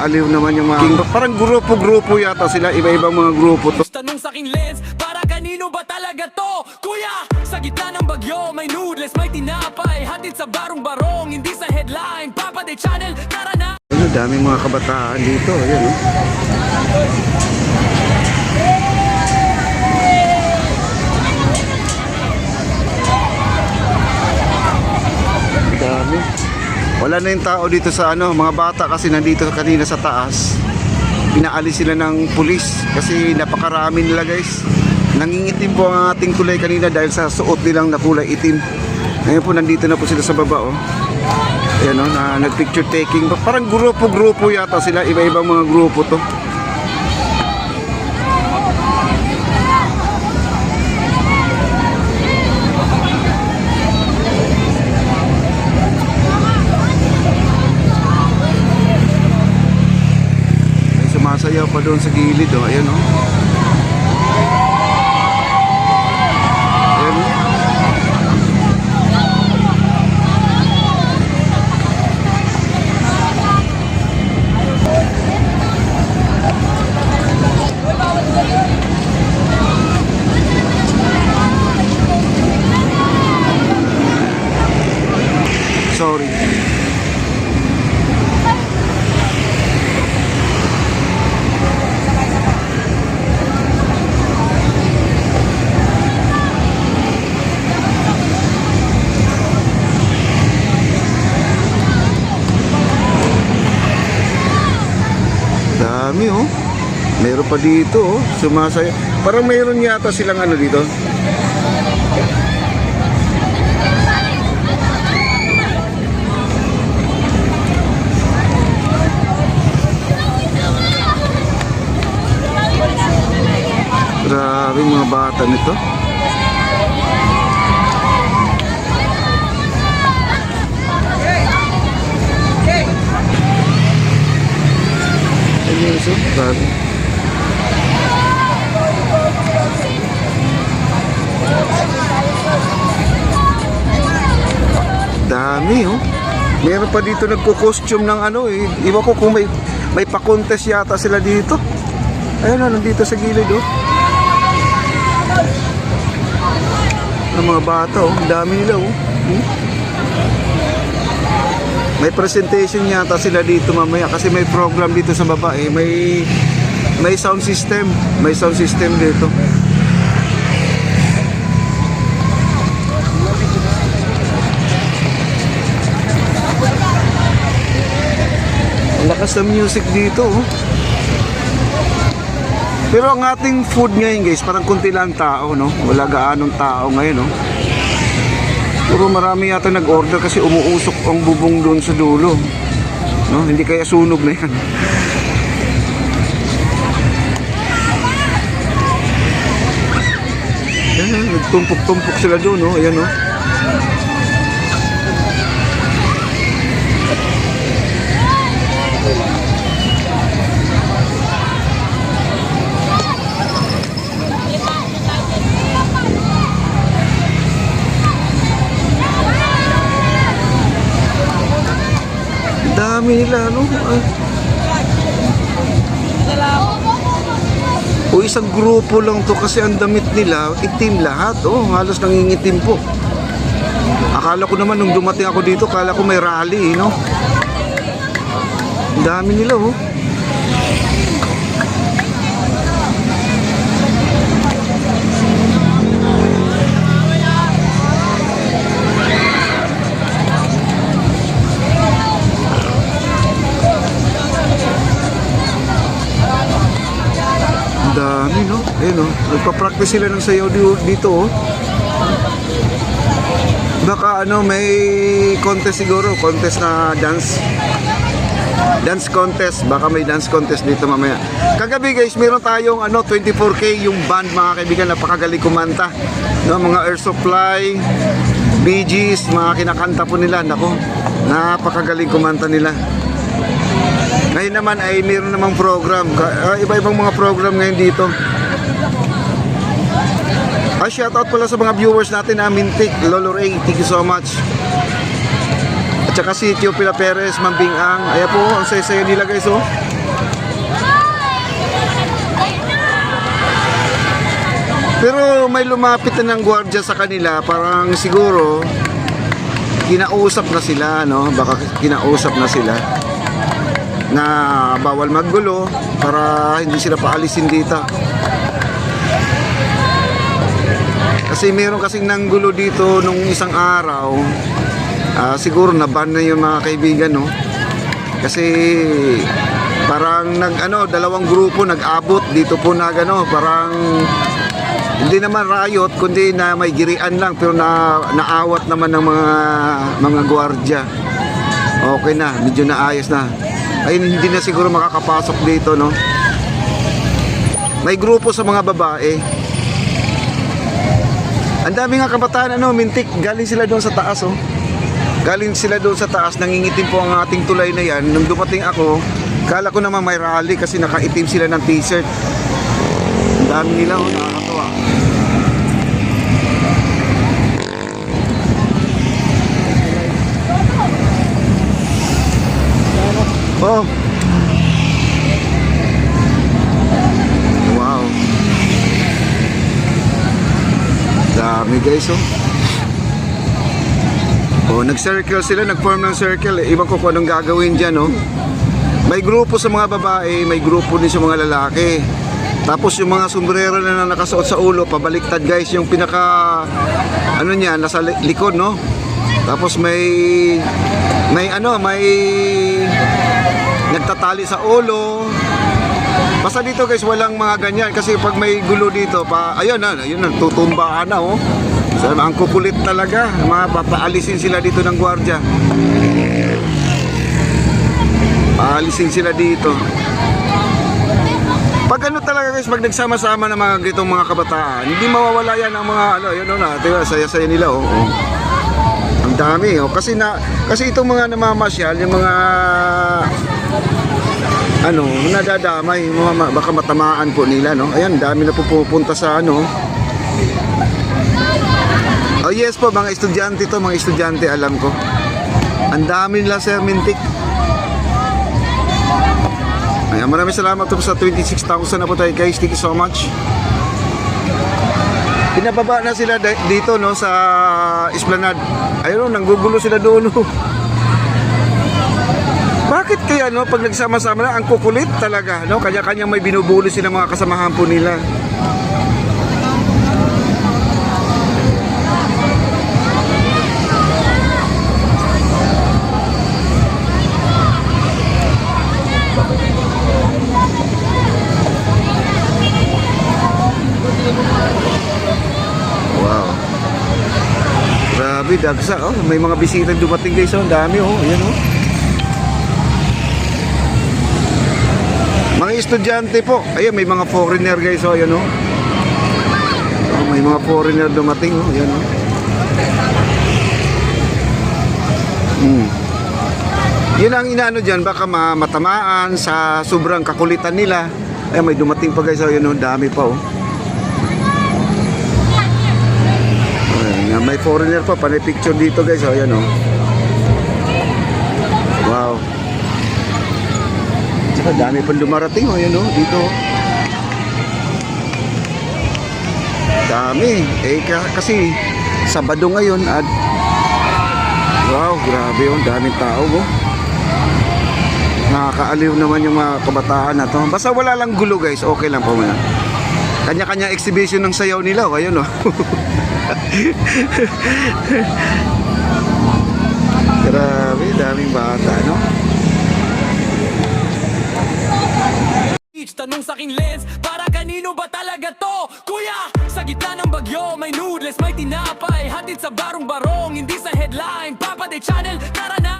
nakakaaliw naman yung mga parang grupo-grupo yata sila, iba-ibang mga grupo to. Tanong sa aking lens, para kanino ba talaga to? Kuya, sa gitna ng bagyo, may noodles, may tinapay, hatid sa barong-barong, hindi sa headline, Papa de Channel, tara na! Ano, daming mga kabataan dito, ayan oh. Dami. Wala na yung tao dito sa ano, mga bata kasi nandito kanina sa taas. Pinaalis sila ng pulis kasi napakarami nila guys. Nangingitim po ang ating tulay kanina dahil sa suot nilang na kulay itim. Ngayon po nandito na po sila sa baba oh. Ayan oh, na nag-picture taking. Parang grupo-grupo yata sila, iba-ibang mga grupo to. Sumasayaw pa doon sa gilid oh, ayan oh. Ayan oh. Sorry. Dami oh. Meron pa dito oh, sumasaya. Parang mayroon yata silang ano dito. Grabe mga bata nito. Ayan so, grabe. Dami oh. Meron pa dito nagko-costume ng ano eh. Iba ko kung may pa-contest yata sila dito. Ayun oh, nandito sa gilid oh. Ang mga bata oh, ang dami nila oh. May presentation yata sila dito mamaya kasi may program dito sa baba eh. May sound system. May sound system dito. Ang lakas ng music dito oh. Pero ang ating food ngayon guys, parang kunti lang tao no. Wala gaanong tao ngayon no. Puro marami yata nag-order kasi umuusok ang bubong doon sa dulo. No, hindi kaya sunog na yan. Ayan, nagtumpok-tumpok sila doon no. Ayan no. Dami nila no. O isang grupo lang to kasi ang damit nila itim lahat oh, halos nangingitim po. Akala ko naman nung dumating ako dito, akala ko may rally no. Dami nila oh. Dami no. Ayun oh, nagpa-practice sila ng sayaw dito oh. Baka ano, may contest siguro, contest na dance contest, baka may dance contest dito mamaya. Kagabi guys, meron tayong ano 24K yung band mga kaibigan, napakagaling kumanta no, mga Air Supply, Bee Gees, mga kinakanta po nila, nako, napakagaling kumanta nila. Ngayon naman ay meron namang program, iba-ibang mga program ngayon dito. Shoutout pala sa mga viewers natin na Mintik, Lolo Ray, thank you so much. At tsaka Sitio Pila Perez, Mambingang. Ayan po, ang saya-saya nila guys, oh. Pero may lumapit na ng gwardiya sa kanila, parang siguro kinausap na sila, no? Baka kinausap na sila na bawal maggulo para hindi sila paalisin dito. Kasi meron kasing nanggulo dito nung isang araw. Siguro na-ban na yung mga kaibigan, no? Kasi parang dalawang grupo nag-abot dito po parang hindi naman riot kundi na may girian lang, pero naawat naman ng mga gwardiya. Okay na, medyo naayos na. Ayun, hindi na siguro makakapasok dito, no? May grupo sa mga babae. Ang dami nga kabataan, mintik, galing sila doon sa taas, oh. Galing sila doon sa taas, nangingitim po ang ating tulay na yan. Nung dumating ako, kala ko naman may rally kasi nakaitim sila ng t-shirt. Ang dami nila, oh, nakakatawa. Oh. Wow. Dami guys, oh. Oh, nag-circle sila, nag-form ng circle. Iba ko kung anong gagawin dyan, oh. May grupo sa mga babae, may grupo din sa mga lalaki. Tapos yung mga sombrero na nakasuot sa ulo, pabaliktad guys, yung pinaka niya, nasa likod, no? Tapos may nagtatali sa ulo. Basta dito guys, walang mga ganyan kasi pag may gulo dito, ayun na, tutumbaan na, oh. So, ang kukulit talaga, papaalisin sila dito ng gwardiya. Paalisin sila dito. Pag talaga guys, pag nagsama-sama ng mga gitong mga kabataan, hindi mawawala yan ang mga diba, saya-saya nila, oh. Ang dami, oh. Kasi itong mga namamasyal, yung mga nadadamay, baka matamaan po nila, no? Ayan, dami na pupunta sa Oh yes po, mga estudyante to, mga estudyante, alam ko. Ang dami nila, Sir Mintik. Ayan, maraming salamat po sa 26,000 na po tayo guys. Thank you so much. Pinababa na sila dito, no, sa Esplanade. Ayun, nanggugulo sila doon, no. Bakit kaya, no, pag nagsama-sama na, ang kukulit talaga, no? Kanya-kanya may binubuli sila mga kasamahan po nila. Wow. Grabe, dagsa, oh. May mga bisita dumating guys, oh. Ang dami, oh. Ayan, oh. Mga estudyante po. Ayan, may mga foreigner guys, oh. Ayan, oh. May mga foreigner dumating, oh. Ayan, oh. Yun ang inaano dyan, baka matamaan sa sobrang kakulitan nila. Ayan, may dumating pa guys, oh. Ayan, oh. Dami pa, oh. Ayan, may foreigner pa, panay picture dito guys, oh. Ayan, oh. Wow. Dami pang dumarating, oh, yun, oh, dito. Dami. Kasi Sabado ngayon at wow, grabe, oh, daming tao, oh. Nakakaaliw naman yung mga kabataan na to. Basta wala lang gulo, guys. Okay lang po muna. Kanya-kanya exhibition ng sayaw nila, oh, ayun, oh. Grabe, daming bata, no? Tanong sa aking lens, para kanino ba talaga to? Kuya, sa gitna ng bagyo, may noodles, may tinapay, hatid sa barong-barong, hindi sa headline, Papa de Channel, tara na!